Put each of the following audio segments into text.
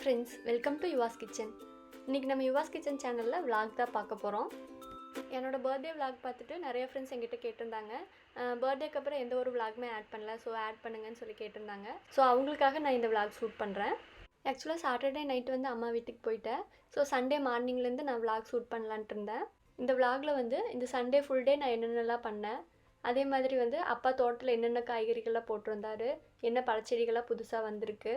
Friends, welcome to Yuva's kitchen. இன்றைக்கி நம்ம யுவாஸ் kitchen சேனலில் விலாக் தான் பார்க்க போகிறோம். என்னோடய பர்த்டே விலாக் பார்த்துட்டு நிறைய ஃப்ரெண்ட்ஸ் எங்கிட்ட கேட்டிருந்தாங்க. பர்த்டேக்கு அப்புறம் எந்த ஒரு விலாகுமே ஆட் பண்ணல, ஸோ ஆட் பண்ணுங்கன்னு சொல்லி கேட்டிருந்தாங்க. ஸோ அவங்களுக்காக நான் இந்த விலாக் ஷூட் பண்ணுறேன். ஆக்சுவலாக சாட்டர்டே நைட்டு வந்து அம்மா வீட்டுக்கு போயிட்டேன். ஸோ சண்டே மார்னிங்லேருந்து நான் விலாக் ஷூட் பண்ணலான்ட்டு இருந்தேன். இந்த விலாகில் வந்து இந்த சண்டே ஃபுல் டே நான் என்னென்னலாம் பண்ணேன், அதே மாதிரி வந்து அப்பா தோட்டத்தில் என்னென்ன காய்கறிகள்லாம் போட்டிருந்தாரு, என்ன பழச்செடிகள்லாம் புதுசாக வந்திருக்கு,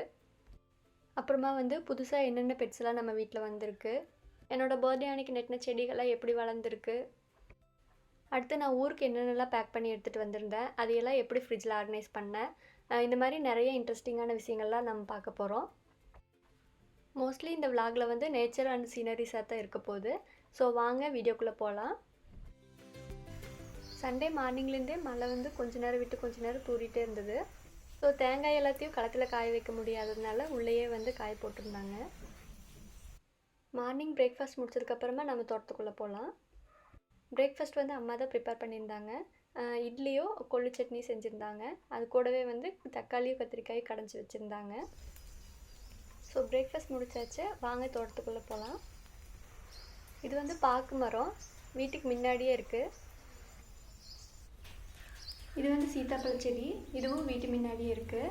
அப்புறமா வந்து புதுசாக என்னென்ன பெட்ஸ்லாம் நம்ம வீட்டில் வந்திருக்கு, என்னோடய பர்த்டே அன்றைக்கி நெட்டின செடிகள்லாம் எப்படி வளர்ந்துருக்கு, அடுத்து நான் ஊருக்கு என்னென்னலாம் பேக் பண்ணி எடுத்துகிட்டு வந்திருந்தேன், அதையெல்லாம் எப்படி ஃப்ரிட்ஜில் ஆர்கனைஸ் பண்ணேன், இந்த மாதிரி நிறைய இன்ட்ரெஸ்டிங்கான விஷயங்கள்லாம் நம்ம பார்க்க போகிறோம். மோஸ்ட்லி இந்த விலாகில் வந்து நேச்சர் அண்ட் சீனரிஸாக தான் இருக்க போகுது. ஸோ வாங்க வீடியோக்குள்ளே போகலாம். சண்டே மார்னிங்லேருந்தே மழை வந்து கொஞ்ச நேரம் விட்டு கொஞ்ச நேரம் தூரிகிட்டே இருந்தது. ஸோ தேங்காய் எல்லாத்தையும் களத்தில் காய வைக்க முடியாததுனால உள்ளேயே வந்து காய போட்டிருந்தாங்க. மார்னிங் பிரேக்ஃபாஸ்ட் முடிச்சதுக்கப்புறமா நம்ம தோட்டத்துக்குள்ளே போகலாம். பிரேக்ஃபாஸ்ட் வந்து அம்மா தான் ப்ரிப்பேர் பண்ணியிருந்தாங்க. இட்லியோ கொள்ளு சட்னி செஞ்சுருந்தாங்க. அது கூடவே வந்து தக்காளியும் கத்திரிக்காயும் கடைஞ்சி வச்சுருந்தாங்க. ஸோ பிரேக்ஃபாஸ்ட் முடிச்சாச்சு, வாங்க தோட்டத்துக்குள்ளே போகலாம். இது வந்து பாக்கு மரம், வீட்டுக்கு முன்னாடியே இருக்குது. இது வந்து சீத்தாப்பழ செடி, இதுவும் வீட்டு முன்னாடியே இருக்குது.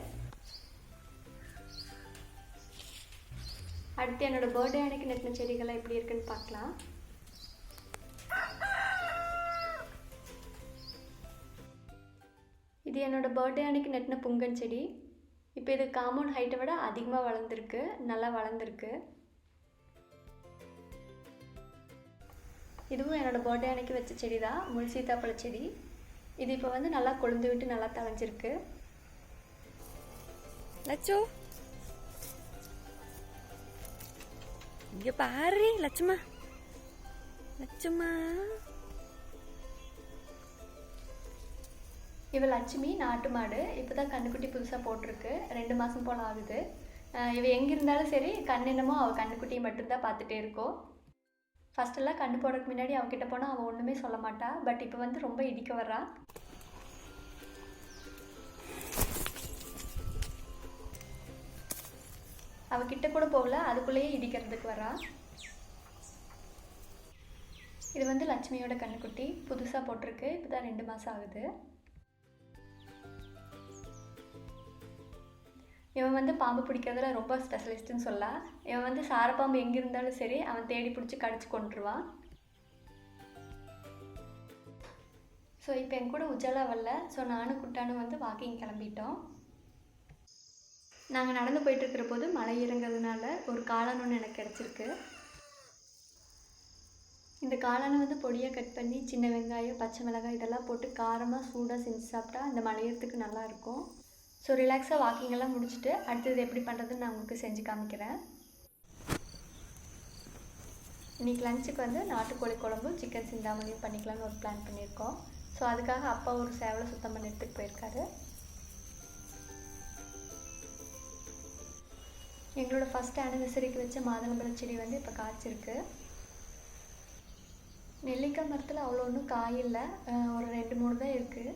அடுத்து என்னோடய பர்த்டே அன்னைக்கு நட்டின செடிகள்லாம் எப்படி இருக்குன்னு பார்க்கலாம். இது என்னோடய பர்த்டே அன்னைக்கு நட்டின புங்கன் செடி. இப்போ இது காம்பவுண்ட் ஹைட்டை விட அதிகமாக வளர்ந்துருக்கு, நல்லா வளர்ந்துருக்கு. இதுவும் என்னோடய பர்த்டே அன்னைக்கு வச்ச செடி தான், முள் சீத்தாப்பழ செடி. இது இப்போ வந்து நல்லா கொழுந்து விட்டு நல்லா தழைஞ்சிருக்கு. லட்சு இங்க பாரு, லட்சுமா லட்சுமா. இவ லட்சுமி நாட்டு மாடு, இப்போ தான் கண்ணுக்குட்டி புதுசாக போட்டிருக்கு, 2 மாதம் போல் ஆகுது. இவ எங்கே இருந்தாலும் சரி கண்ணென்னமோ அவள் கண்ணுக்குட்டியை மட்டும்தான் பார்த்துட்டே இருக்கோம். ஃபஸ்ட்டெல்லாம் கண்ணு போடுறதுக்கு முன்னாடி அவகிட்ட போனால் அவள் ஒன்றுமே சொல்ல மாட்டா. பட் இப்போ வந்து ரொம்ப இடிக்க வர்றா. அவகிட்ட கூட போகல, அதுக்குள்ளேயே இடிக்கிறதுக்கு வரா. இது வந்து லட்சுமியோட கண்ணுக்குட்டி, புதுசாக போட்டிருக்கு, இப்போ தான் 2 மாதம் ஆகுது. இவன் வந்து பாம்பு பிடிக்கிறதுல ரொம்ப ஸ்பெஷலிஸ்ட்டுன்னு சொல்லலாம். இவன் வந்து சாரப்பாம்பு எங்கே இருந்தாலும் சரி அவன் தேடி பிடிச்சி கடிச்சு கொண்டுருவான். ஸோ இப்போ என் கூட உஜாலா வரல. ஸோ நானும் குட்டானும் வந்து வாக்கிங் கிளம்பிட்டோம். நாங்கள் நடந்து போயிட்டுருக்கிற போது மலை இறங்கிறதுனால ஒரு காளான் ஒன்று எனக்கு கிடச்சிருக்கு. இந்த காளானை வந்து பொடியாக கட் பண்ணி சின்ன வெங்காயம், பச்சை மிளகாய் இதெல்லாம் போட்டு காரமாக சூடாக செஞ்சு சாப்பிட்டா இந்த மலையறதுக்கு நல்லாயிருக்கும். ஸோ ரிலாக்ஸாக வாக்கிங்கெல்லாம் முடிச்சுட்டு அடுத்தது எப்படி பண்ணுறதுன்னு நான் உங்களுக்கு செஞ்சு காமிக்கிறேன். இன்றைக்கி லஞ்சுக்கு வந்து நாட்டுக்கோழி குழம்பு சிக்கன் சிந்தாமணியும் பண்ணிக்கலாம்னு ஒரு பிளான் பண்ணியிருக்கோம். ஸோ அதுக்காக அப்பா ஒரு சேவலை சுத்தம் பண்ணி எடுத்துகிட்டு போயிருக்காரு. எங்களோட ஃபஸ்ட் ஆனிவர்சரிக்கு வச்ச மாதுளம்பழ செடி வந்து இப்போ காய்ச்சிருக்கு. நெல்லிக்காய் மரத்தில் அவ்வளோ ஒன்றும் காய் இல்லை, ஒரு 2-3 தான் இருக்குது.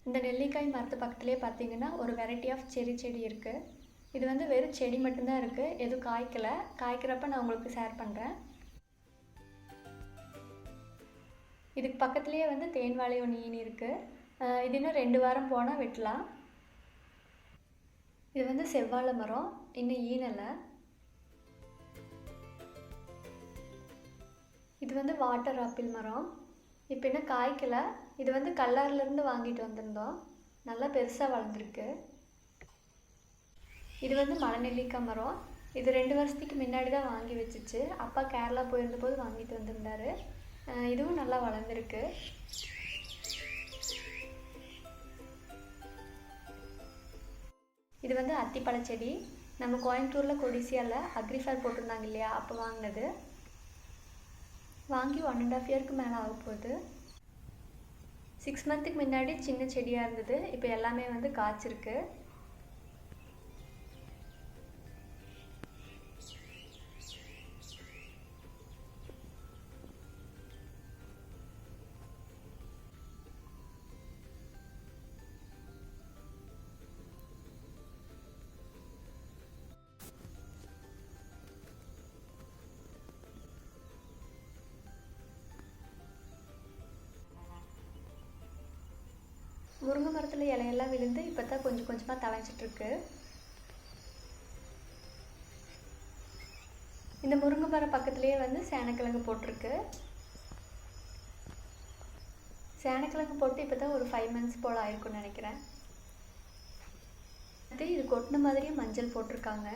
இந்த நெல்லிக்காய் மரத்து பக்கத்துலேயே பார்த்தீங்கன்னா ஒரு வெரைட்டி ஆஃப் செடி இருக்குது. இது வந்து வெறும் செடி மட்டும்தான் இருக்குது, எதுவும் காய்க்கலை. காய்க்கிறப்ப நான் உங்களுக்கு ஷேர் பண்ணுறேன். இதுக்கு பக்கத்துலேயே வந்து தேன் வாழை ஒன்று ஈனி இருக்குது. இது இன்னும் 2 வாரம் போனால் வெட்டலாம். இது வந்து செவ்வாழை மரம், இன்னும் ஈனலை. இது வந்து வாட்டர் ஆப்பிள் மரம், இப்போ இன்னும் காய்க்கலை. இது வந்து கல்லாரிலேருந்து வாங்கிட்டு வந்திருந்தோம், நல்லா பெருசாக வளர்ந்துருக்கு. இது வந்து மலைநெல்லிக்காய் மரம். இது 2 வருஷத்துக்கு முன்னாடி தான் வாங்கி வச்சிச்சு. அப்பா கேரளா போயிருந்தபோது வாங்கிட்டு வந்திருந்தாரு. இதுவும் நல்லா வளர்ந்துருக்கு. இது வந்து அத்திப்பழ செடி. நம்ம கோயம்புத்தூரில் கொடிசியாவில் அக்ரிஃபேர் போட்டிருந்தாங்க இல்லையா, அப்போ வாங்கினது. வாங்கி 1.5 இயருக்கு மேலே ஆக போகுது. 6 மந்த்துக்கு முன்னாடி சின்ன செடியாக இருந்தது, இப்போ எல்லாமே வந்து காய்ச்சிருக்கு. முருங்கை மரத்தில் இலையெல்லாம் விழுந்து இப்போ தான் கொஞ்சம் கொஞ்சமாக தழைஞ்சிட்ருக்கு. இந்த முருங்கை மரம் பக்கத்துலேயே வந்து சேனக்கிழங்கு போட்டிருக்கு. சேனக்கிழங்கு போட்டு இப்போ தான் ஒரு 5 months போல் ஆயிருக்குன்னு நினைக்கிறேன். இது கொட்டின மாதிரியே மஞ்சள் போட்டிருக்காங்க.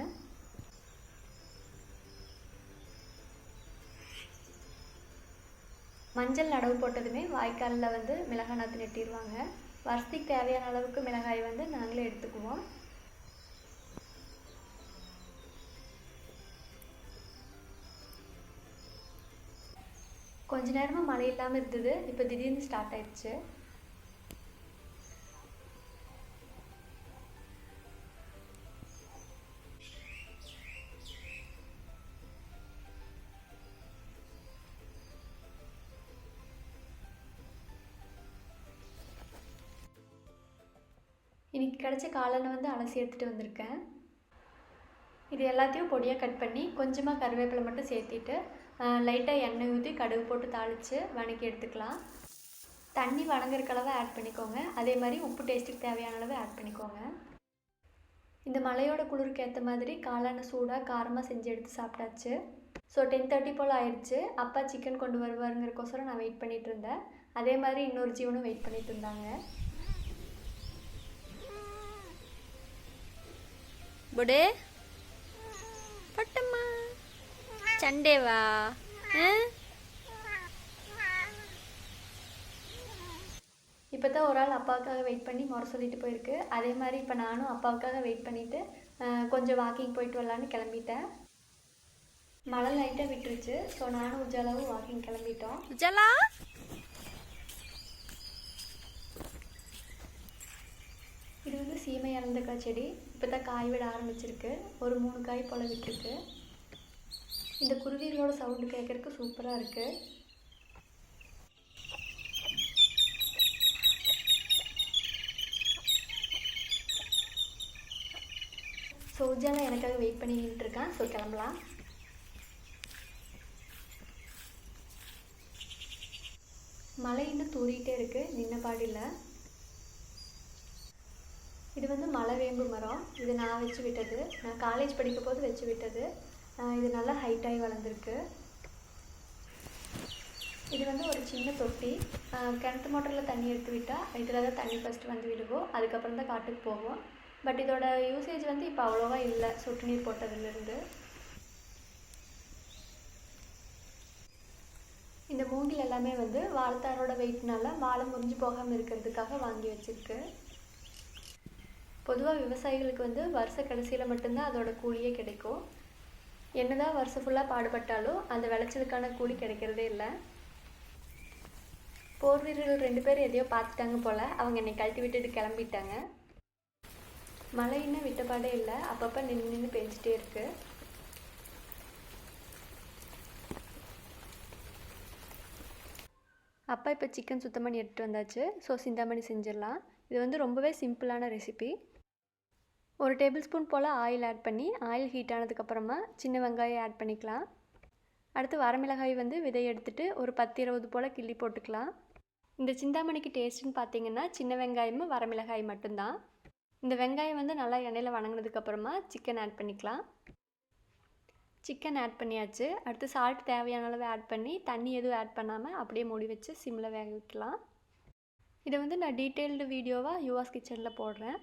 மஞ்சள் நடவு போட்டதுமே வாய்க்காலில் வந்து மிளகாய் நாற்று நெட்டிடுவாங்க. வருஷத்துக்கு தேவையான அளவுக்கு மிளகாய் வந்து நாங்களே எடுத்துக்குவோம். கொஞ்ச நேரமாக மழை இல்லாமல் இருந்தது, இப்போ திடீர்னு ஸ்டார்ட் ஆயிடுச்சு. இன்றைக்கி கிடச்ச காளானை வந்து அலசி எடுத்துகிட்டு வந்திருக்கேன். இது எல்லாத்தையும் பொடியாக கட் பண்ணி கொஞ்சமாக கருவேப்பிலை மட்டும் சேர்த்திட்டு லைட்டாக எண்ணெய் ஊற்றி கடுகு போட்டு தாளித்து வதக்கி எடுத்துக்கலாம். தண்ணி வதங்குறதுக்கு அளவு ஆட் பண்ணிக்கோங்க. அதே மாதிரி உப்பு டேஸ்ட்டுக்கு தேவையான அளவு ஆட் பண்ணிக்கோங்க. இந்த மழையோட குளிருக்கு ஏற்ற மாதிரி காளானை சூடாக காரமாக செஞ்சு எடுத்து சாப்பிட்டாச்சு. ஸோ 10:30 போல் ஆயிடுச்சு. அப்பா சிக்கன் கொண்டு வருவாருங்கிறக்கோசரம் நான் வெயிட் பண்ணிகிட்டு இருந்தேன். அதே மாதிரி இன்னொரு ஜீவனும் வெயிட் பண்ணிட்டு இருந்தாங்க. புடே பட்டம்மா சண்டேவா இப்போ தான் ஒரு ஆள் அப்பாவுக்காக வெயிட் பண்ணி முறை சொல்லிட்டு போயிருக்கு. அதே மாதிரி இப்போ நானும் அப்பாவுக்காக வெயிட் பண்ணிவிட்டு கொஞ்சம் வாக்கிங் போயிட்டு வரலான்னு கிளம்பிட்டேன். மழை லைட்டாக விட்டுருச்சு. ஸோ நானும் உஜாலாவும் வாக்கிங் கிளம்பிட்டோம். உஜாலா இது வந்து சீமை இறந்தக்காய் செடி. இப்போ தான் காய் விட ஆரம்பிச்சிருக்கு. ஒரு 3 காய் போல் விட்டுருக்கு. இந்த குருவிகளோட சவுண்டு கேட்குறதுக்கு சூப்பராக இருக்குது. ஸோ உஜாலா எனக்காக வெயிட் பண்ணி நின்றுட்டுருக்கான். ஸோ கிளம்பலாம். மழை இன்னும் தூரிகிட்டே இருக்குது, நின்ன பாடில்லை. இது வந்து மலைவேம்பு மரம். இது நான் வச்சு விட்டது. நான் காலேஜ் படிக்கும் போது வச்சு விட்டது. இது நல்லா ஹைட்டாகி வளர்ந்துருக்கு. இது வந்து ஒரு சின்ன தொட்டி. கிணத்து மோட்டரில் தண்ணி எடுத்து விட்டால் இதில் தான் தண்ணி ஃபஸ்ட்டு வந்து விடுவோம். அதுக்கப்புறம் தான் காட்டுக்கு போவோம். பட் இதோட யூசேஜ் வந்து இப்போ அவ்வளோவா இல்லை, சொட்டு நீர் போட்டதுலேருந்து. இந்த மூங்கில் எல்லாமே வந்து வாழைத்தாரோட வெயிட்னால வாழை முறிஞ்சு போகாமல் இருக்கிறதுக்காக வாங்கி வச்சுருக்கு. பொதுவாக விவசாயிகளுக்கு வந்து வருஷ கடைசியில் மட்டும்தான் அதோட கூலியே கிடைக்கும். என்னதான் வருஷம் ஃபுல்லாக பாடுபட்டாலும் அந்த விளைச்சலுக்கான கூலி கிடைக்கிறதே இல்லை. போர் வீரர்கள் 2 பேர் எதையோ பார்த்துட்டாங்க போல். அவங்க என்னை கழட்டி விட்டுட்டு கிளம்பிட்டாங்க. மழை இன்னும் விட்டப்பாடே இல்லை. அப்பப்போ நின்று பெஞ்சிட்டே இருக்குது. அப்பா இப்போ சிக்கன் சுத்தம் பண்ணி எடுத்துகிட்டு வந்தாச்சு. ஸோ சிந்தாமணி செஞ்சிடலாம். இது வந்து ரொம்பவே சிம்பிளான ரெசிபி. ஒரு டேபிள் ஸ்பூன் போல் ஆயில் ஆட் பண்ணி ஆயில் ஹீட் ஆனதுக்கப்புறமா சின்ன வெங்காயம் ஆட் பண்ணிக்கலாம். அடுத்து வரமிளகாய் வந்து விதை எடுத்துகிட்டு ஒரு 10-20 போல் கிள்ளி போட்டுக்கலாம். இந்த சிந்தாமணிக்கு டேஸ்ட்டுன்னு பார்த்தீங்கன்னா சின்ன வெங்காயமும் வரமிளகாய் மட்டும்தான். இந்த வெங்காயம் வந்து நல்லா எண்ணெயில் வணங்கினதுக்கப்புறமா சிக்கன் ஆட் பண்ணிக்கலாம். சிக்கன் ஆட் பண்ணியாச்சு. அடுத்து சால்ட் தேவையான அளவு ஆட் பண்ணி தண்ணி எதுவும் ஆட் பண்ணாமல் அப்படியே மூடி வச்சு சிம்மில் வேக வைக்கலாம். இதை வந்து நான் டீட்டெயில்டு வீடியோவாக யுவாஸ் கிச்சனில் போடுறேன்.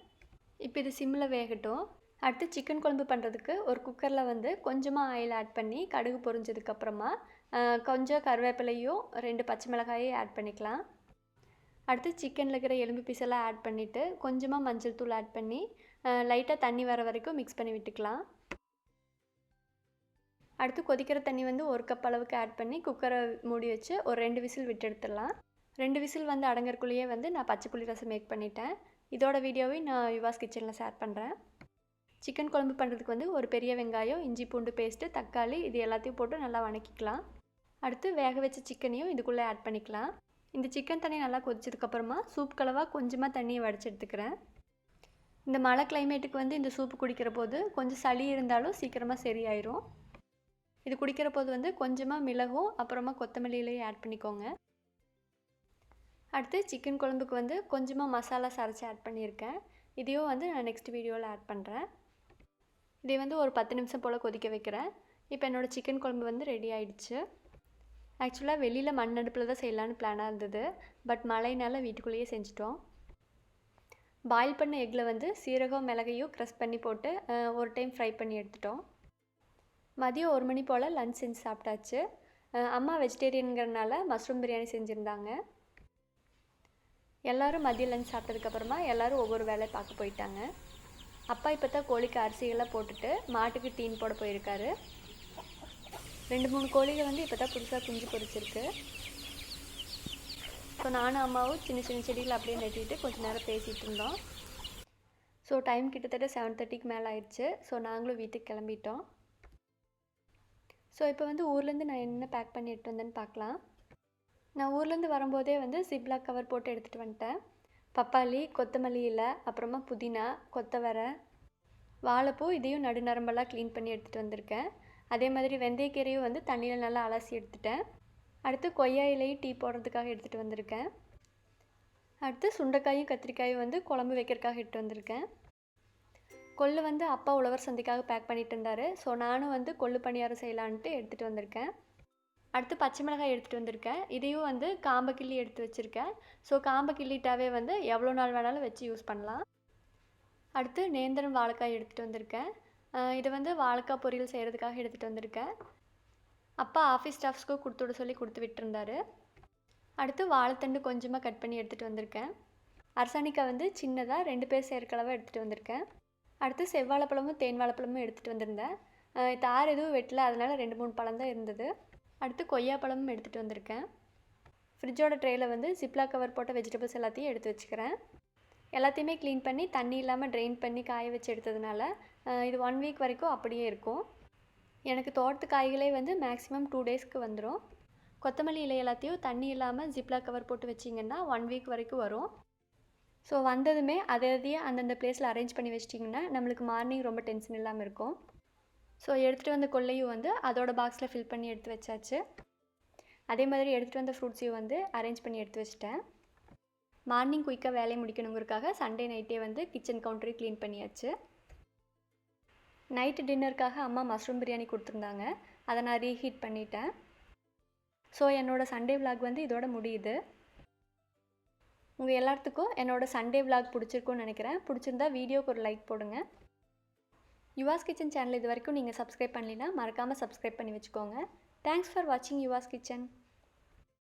இப்போ இது சிம்மில் வேகட்டும். அடுத்து சிக்கன் குழம்பு பண்ணுறதுக்கு ஒரு குக்கரில் வந்து கொஞ்சமாக ஆயில் ஆட் பண்ணி கடுகு பொரிஞ்சதுக்கப்புறமா கொஞ்சம் கருவேப்பிலையும் 2 பச்சை மிளகாயும் ஆட் பண்ணிக்கலாம். அடுத்து சிக்கனில் இருக்கிற எலும்பு பீஸெல்லாம் ஆட் பண்ணிவிட்டு கொஞ்சமாக மஞ்சள் தூள் ஆட் பண்ணி லைட்டாக தண்ணி வர வரைக்கும் மிக்ஸ் பண்ணி விட்டுக்கலாம். அடுத்து கொதிக்கிற தண்ணி வந்து 1 கப் அளவுக்கு ஆட் பண்ணி குக்கரை மூடி வச்சு ஒரு 2 விசில் விட்டு எடுத்துடலாம். 2 விசில் வந்து அடங்கறக்குள்ளேயே வந்து நான் பச்சை புளி ரசம் மேக் பண்ணிட்டேன். இதோட வீடியோவை நான் யுவாஸ் கிச்சனில் ஷேர் பண்ணுறேன். சிக்கன் குழம்பு பண்ணுறதுக்கு வந்து ஒரு பெரிய வெங்காயம், இஞ்சி பூண்டு பேஸ்ட்டு, தக்காளி இது எல்லாத்தையும் போட்டு நல்லா வதக்கிக்கலாம். அடுத்து வேக வச்ச சிக்கனையும் இதுக்குள்ளே ஆட் பண்ணிக்கலாம். இந்த சிக்கன் தண்ணி நல்லா கொதிச்சதுக்கப்புறமா சூப் கலவாக கொஞ்சமாக தண்ணியை வடித்து எடுத்துக்கிறேன். இந்த மழை கிளைமேட்டுக்கு வந்து இந்த சூப்பு குடிக்கிற போது கொஞ்சம் சளி இருந்தாலும் சீக்கிரமாக சரியாயிரும். இது குடிக்கிற போது வந்து கொஞ்சமாக மிளகும் அப்புறமா கொத்தமல்லி இலையும் ஆட் பண்ணிக்கோங்க. அடுத்து சிக்கன் குழம்புக்கு வந்து கொஞ்சமாக மசாலா அரைச்சி ஆட் பண்ணியிருக்கேன். இதையும் வந்து நான் நெக்ஸ்ட் வீடியோவில் ஆட் பண்ணுறேன். இதை வந்து ஒரு 10 நிமிஷம் போல் கொதிக்க வைக்கிறேன். இப்போ என்னோடய சிக்கன் குழம்பு வந்து ரெடி ஆகிடுச்சு. ஆக்சுவலாக வெளியில் மண் அடுப்பில் தான் செய்யலான்னு பிளானாக இருந்தது. பட் மழைனால வீட்டுக்குள்ளேயே செஞ்சிட்டோம். பாயில் பண்ண எக்கில் வந்து சீரகம் மிளகையும் க்ரஷ் பண்ணி போட்டு ஒரு டைம் ஃப்ரை பண்ணி எடுத்துட்டோம். மதியம் 1 மணி போல் லன்ச் செஞ்சு சாப்பிட்டாச்சு. அம்மா வெஜிடேரியனுங்கிறனால மஷ்ரூம் பிரியாணி செஞ்சுருந்தாங்க. எல்லோரும் மதியம் லன்ச் சாப்பிட்டதுக்கப்புறமா எல்லோரும் ஒவ்வொரு வேலையை பார்க்க போயிட்டாங்க. அப்பா இப்போ தான் கோழிக்கு அரிசிகள்லாம் போட்டுட்டு மாட்டுக்கு தீன் போட போயிருக்காரு. 2-3 கோழிகள் வந்து இப்போ தான் புதுசாக குஞ்சு பொரிச்சிருக்கு. ஸோ நானும் அம்மாவும் சின்ன சின்ன செடிகள் அப்படியே நட்டிட்டு கொஞ்சம் நேரம் பேசிகிட்டு இருந்தோம். ஸோ டைம் கிட்டத்தட்ட 7:30க்கு மேலே ஆயிடுச்சு. ஸோ நாங்களும் வீட்டுக்கு கிளம்பிட்டோம். ஸோ இப்போ வந்து ஊர்லேருந்து நான் என்ன பேக் பண்ணி எடுத்து வந்தேன்னு பார்க்கலாம். நான் ஊர்லேருந்து வரும்போதே வந்து ஜிப்லாக் கவர் போட்டு எடுத்துகிட்டு வந்துட்டேன். பப்பாளி, கொத்தமல்லி இலை, அப்புறமா புதினா, கொத்தவரை, வாழைப்பூ, இதையும் நடுநரம்பெல்லாம் க்ளீன் பண்ணி எடுத்துகிட்டு வந்திருக்கேன். அதே மாதிரி வெந்தயக்கீரையும் வந்து தண்ணியில் நல்லா அலசி எடுத்துட்டேன். அடுத்து கொய்யா இலையும் டீ போடுறதுக்காக எடுத்துகிட்டு வந்திருக்கேன். அடுத்து சுண்டைக்காயும் கத்திரிக்காயும் வந்து குழம்பு வைக்கிறதுக்காக எடுத்து வந்திருக்கேன். கொள்ளு வந்து அப்பா உழவர் சந்தைக்காக பேக் பண்ணிட்டு இருந்தார். ஸோ நானும் வந்து கொள்ளு பணியாரம் செய்யலான்ட்டு எடுத்துகிட்டு வந்திருக்கேன். அடுத்து பச்சை மிளகாய் எடுத்துகிட்டு வந்திருக்கேன். இதையும் வந்து காம்பை கிள்ளி எடுத்து வச்சுருக்கேன். ஸோ காம்பை கிள்ளிட்டாவே வந்து எவ்வளோ நாள் வேணாலும் வச்சு யூஸ் பண்ணலாம். அடுத்து நேந்திரம் வாழைக்காய் எடுத்துகிட்டு வந்திருக்கேன். இதை வந்து வாழைக்காய் பொரியல் செய்கிறதுக்காக எடுத்துகிட்டு வந்திருக்கேன். அப்பா ஆஃபீஸ் ஸ்டாஃப்ஸ்க்கு கொடுத்து விட சொல்லி கொடுத்து விட்டுருந்தாரு. அடுத்து வாழைத்தண்டு கொஞ்சமாக கட் பண்ணி எடுத்துகிட்டு வந்திருக்கேன். அரசாணிக்காய் வந்து சின்னதாக 2 பேர் சேர்க்கலவாக எடுத்துகிட்டு வந்திருக்கேன். அடுத்து செவ்வாழைப்பழமும் தேன் வாழைப்பழமும் எடுத்துகிட்டு வந்திருந்தேன். தார் எதுவும் வெட்டல, அதனால் 2-3 பழம் தான் இருந்தது. அடுத்து கொய்யாப்பழமும் எடுத்துகிட்டு வந்திருக்கேன். ஃப்ரிட்ஜோட ட்ரேயில் வந்து ஜிப்லாக் கவர் போட்ட வெஜிடபிள்ஸ் எல்லாத்தையும் எடுத்து வச்சுக்கிறேன். எல்லாத்தையுமே க்ளீன் பண்ணி தண்ணி இல்லாமல் ட்ரெயின் பண்ணி காய வச்சு எடுத்ததுனால இது 1 வீக் வரைக்கும் அப்படியே இருக்கும். எனக்கு தோட்டத்து காய்களே வந்து மேக்ஸிமம் 2 டேஸ்க்கு வந்துடும். கொத்தமல்லி இலை எல்லாத்தையும் தண்ணி இல்லாமல் ஜிப்லாக் கவர் போட்டு வச்சிங்கன்னா 1 வீக் வரைக்கும் வரும். ஸோ வந்ததுமே அதையே அந்தந்த பிளேஸில் அரேஞ்ச் பண்ணி வச்சிட்டிங்கன்னா நம்மளுக்கு மார்னிங் ரொம்ப டென்ஷன் இல்லாமல் இருக்கும். ஸோ எடுத்துகிட்டு வந்த கொள்ளையும் வந்து அதோட பாக்ஸில் ஃபில் பண்ணி எடுத்து வச்சாச்சு. அதே மாதிரி எடுத்துகிட்டு வந்த ஃப்ரூட்ஸையும் வந்து அரேஞ்ச் பண்ணி எடுத்து வச்சிட்டேன். மார்னிங் குயிக்காக வேலையை முடிக்கணுங்கிறதுக்காக சண்டே நைட்டே வந்து கிச்சன் கவுண்டரையும் க்ளீன் பண்ணியாச்சு. நைட்டு டின்னருக்காக அம்மா மஷ்ரூம் பிரியாணி கொடுத்துருந்தாங்க. அதை நான் ரீஹீட் பண்ணிட்டேன். ஸோ என்னோடய சண்டே விலாக் வந்து இதோட முடியுது. உங்கள் எல்லாத்துக்கும் என்னோடய சண்டே விலாக் பிடிச்சிருக்குன்னு நினைக்கிறேன். பிடிச்சிருந்தா வீடியோக்கு ஒரு லைக் போடுங்க. யுவாஸ் கிச்சன் சேனல் இது வரைக்கும் நீங்கள் சப்ஸ்கிரைப் பண்ணலைன்னா மறக்காமல் சப்ஸ்கிரைப் பண்ணி வச்சுக்கோங்க. தேங்க்ஸ் ஃபார் வாட்சிங் யுவாஸ் கிச்சன்.